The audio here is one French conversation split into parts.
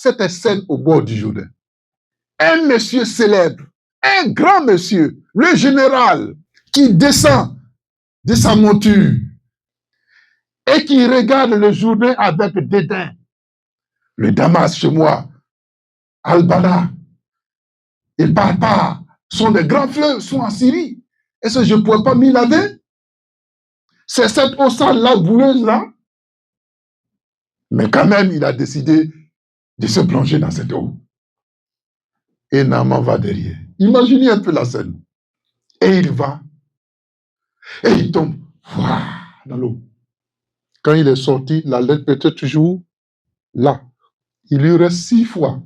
cette scène au bord du Jourdain. Un monsieur célèbre, un grand monsieur, le général, qui descend de sa monture et qui regarde le Jourdain avec dédain. Le Damas chez moi, Al-Bala, et Papa sont des grands fleuves, sont en Syrie. Est-ce que je ne pourrais pas m'y laver? C'est cette eau sale là, boueuse là. Mais quand même, il a décidé de se plonger dans cette eau. Et Naaman va derrière. Imaginez un peu la scène. Et il va. Et il tombe dans l'eau. Quand il est sorti, la lettre peut-être toujours là. Il lui reste 6 fois.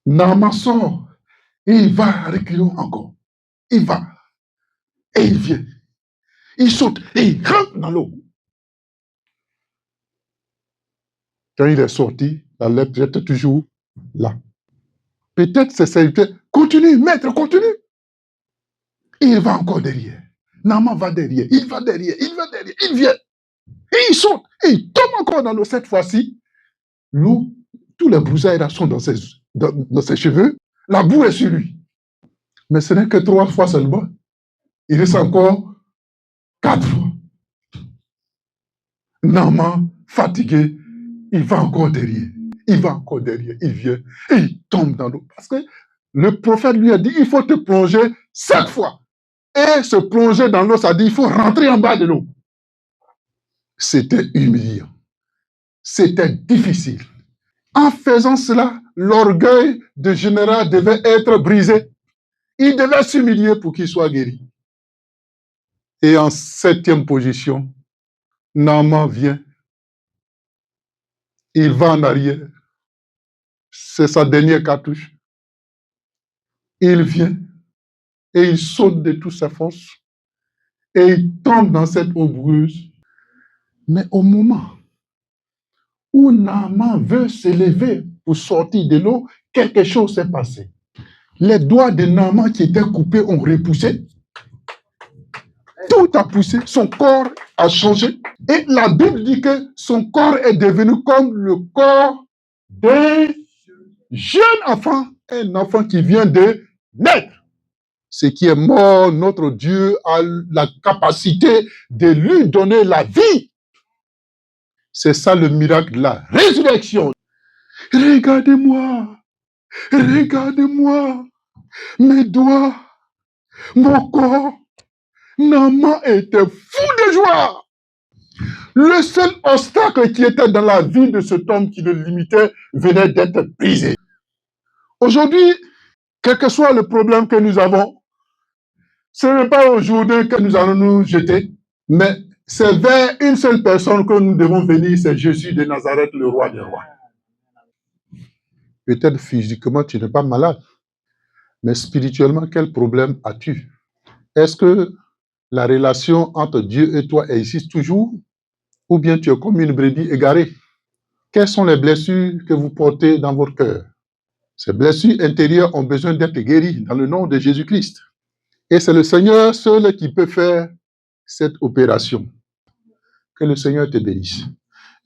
Naaman sort. Et il va à reculons encore. Il va. Et il vient. Il saute. Et il rentre dans l'eau. Quand il est sorti, la lettre était toujours là. Peut-être ses serviteurs. Continue, maître, continue. Et il va encore derrière. Naaman va derrière. Il va derrière. Il va derrière. Il vient. Et il saute. Et il tombe encore dans l'eau cette fois-ci. L'eau, tous les broussailles sont dans ses cheveux. La boue est sur lui. Mais ce n'est que 3 fois seulement. Il reste encore 4 fois. Naaman, fatigué, il va encore derrière. Il va encore derrière. Il vient. Et il tombe dans l'eau. Parce que le prophète lui a dit, il faut te plonger 7 fois. Et se plonger dans l'eau, ça dit, il faut rentrer en bas de l'eau. C'était humiliant. C'était difficile. En faisant cela, l'orgueil du général devait être brisé. Il devait s'humilier pour qu'il soit guéri. Et en 7e position, Naaman vient. Il va en arrière. C'est sa dernière cartouche. Il vient et il saute de toutes ses forces et il tombe dans cette eau boueuse. Mais au moment où Naaman veut s'élever pour sortir de l'eau, quelque chose s'est passé. Les doigts de Naaman qui étaient coupés ont repoussé. Tout a poussé, son corps a changé. Et la Bible dit que son corps est devenu comme le corps d'un jeune enfant, un enfant qui vient de naître. Ce qui est mort, notre Dieu a la capacité de lui donner la vie. C'est ça le miracle de la résurrection. Regardez-moi, regardez-moi, mes doigts, mon corps. Naaman était fou de joie. Le seul obstacle qui était dans la vie de cet homme qui le limitait venait d'être brisé. Aujourd'hui, quel que soit le problème que nous avons, ce n'est pas au Jourdain que nous allons nous jeter, mais c'est vers une seule personne que nous devons venir, c'est Jésus de Nazareth, le roi des rois. Peut-être physiquement, tu n'es pas malade, mais spirituellement, quel problème as-tu? Est-ce que la relation entre Dieu et toi existe toujours? Ou bien tu es comme une brebis égarée? Quelles sont les blessures que vous portez dans votre cœur? Ces blessures intérieures ont besoin d'être guéries dans le nom de Jésus-Christ. Et c'est le Seigneur seul qui peut faire cette opération. Que le Seigneur te bénisse.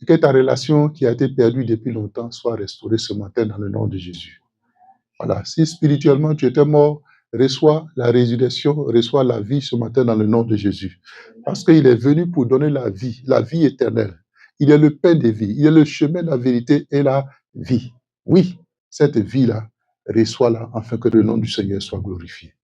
Et que ta relation qui a été perdue depuis longtemps soit restaurée ce matin dans le nom de Jésus. Voilà. Si spirituellement tu étais mort, reçois la résurrection, reçois la vie ce matin dans le nom de Jésus. Parce qu'il est venu pour donner la vie éternelle. Il est le pain des vies, il est le chemin, la vérité et la vie. Oui, cette vie-là, reçois-la afin que le nom du Seigneur soit glorifié.